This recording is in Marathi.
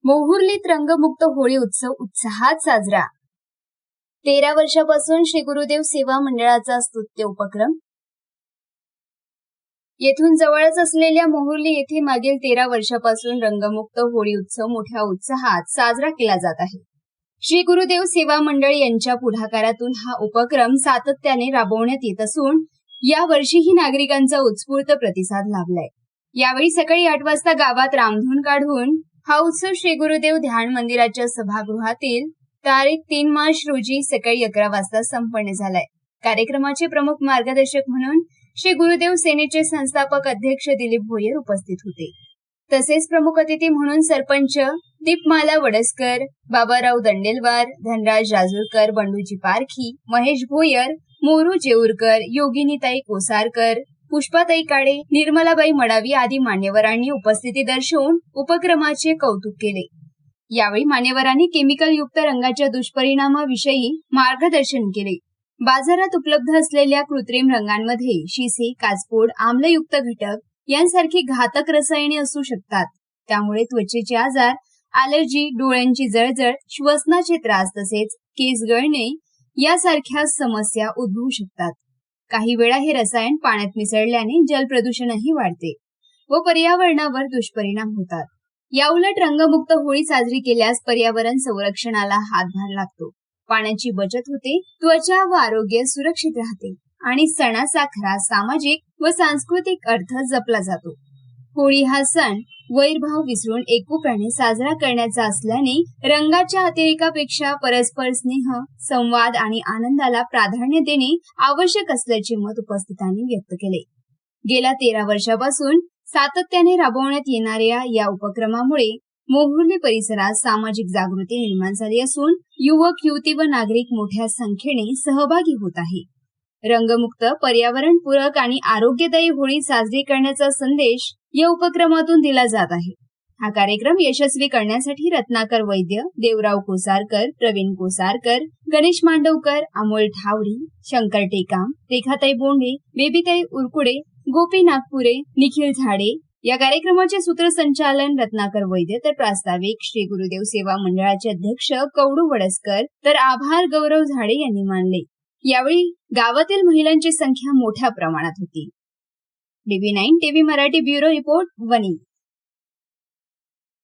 मोहुर्लीत रंगमुक्त होळी उत्सव उत्साहात साजरा। 13 वर्षापासून श्री गुरुदेव सेवा मंडळाचा स्तुत्य उपक्रम। येथून जवळच असलेल्या मोहुर्ली येथे मागील 13 वर्षापासून रंगमुक्त होळी उत्सव मोठ्या उत्साहात साजरा केला जात आहे। श्री गुरुदेव सेवा मंडळ यांच्या पुढाकारातून हा उपक्रम सातत्याने राबवण्यात येत असून या वर्षीही नागरिकांचा उत्स्फूर्त प्रतिसाद लाभलाय। यावेळी सकाळी 8 वाजता गावात रामधून काढून हा उत्सव श्री गुरुदेव ध्यान मंदिराच्या सभागृहातील तारीख 3 मार्च रोजी सकाळी 11 वाजता संपन्न झालाय। कार्यक्रमाचे प्रमुख मार्गदर्शक म्हणून श्री गुरुदेव सेनेचे संस्थापक अध्यक्ष दिलीप भोयर उपस्थित होते। तसेच प्रमुख अतिथी म्हणून सरपंच दीपमाला वडसकर, बाबाराव दंडेलवार, धनराज राजूरकर, बंडूजी पारखी, महेश भोयर, मोरू जेऊरकर, योगिनीताई कोसारकर, पुष्पाताई काळे, निर्मलाबाई मडावी आदी मान्यवरांनी उपस्थिती दर्शवून उपक्रमाचे कौतुक केले। यावेळी मान्यवरांनी केमिकल युक्त रंगाच्या दुष्परिणामाविषयी मार्गदर्शन केले। बाजारात उपलब्ध असलेल्या कृत्रिम रंगांमध्ये शिसे, काचपोड, आम्लयुक्त घटक यांसारखी घातक रसायने असू शकतात। त्यामुळे त्वचेचे आजार, ॲलर्जी, डोळ्यांची जळजळ, श्वसनाचे त्रास तसेच केस गळणे यासारख्या समस्या उद्भवू शकतात। काही वेळा हे रसायन पाण्यात मिसळल्याने जलप्रदूषणही वाढते व पर्यावरणावर दुष्परिणाम होतात। याउलट रंगमुक्त होळी साजरी केल्यास पर्यावरण संरक्षणाला हातभार लागतो, पाण्याची बचत होते, त्वचा व आरोग्य सुरक्षित राहते आणि सणाचा खरा सामाजिक व सांस्कृतिक अर्थ जपला जातो। होळी हा सण वैरभाव विसरून एकोप्याने साजरा करण्याचा असल्याने रंगाच्या अतिरेकापेक्षा परस्पर स्नेह, संवाद आणि आनंदाला प्राधान्य देणे आवश्यक असल्याचे मत उपस्थितांनी व्यक्त केले। गेल्या 13 वर्षापासून सातत्याने राबवण्यात येणाऱ्या या उपक्रमामुळे मोहुर्ली परिसरात सामाजिक जागृती निर्माण झाली असून युवक, युवती व नागरिक मोठ्या संख्येने सहभागी होत आहे। रंगमुक्त, पर्यावरणपूरक आणि आरोग्यदायी होळी साजरी करण्याचा संदेश या उपक्रमातून दिला जात आहे। हा कार्यक्रम यशस्वी करण्यासाठी रत्नाकर वैद्य, देवराव कोसारकर, प्रवीण कोसारकर, गणेश मांडवकर, अमोल ठावरी, शंकर टेकाम, रेखाताई बोंडे, बेबीताई उरकुडे, गोपी नागपुरे, निखिल झाडे या कार्यक्रमाचे सूत्रसंचालन रत्नाकर वैद्य तर प्रास्ताविक श्री गुरुदेव सेवा मंडळाचे अध्यक्ष कवडू वडसकर तर आभार गौरव झाडे यांनी मानले। यावेळी गावातील महिलांची संख्या मोठ्या प्रमाणात होती। DB9 TV Marathi bureau report, Wani.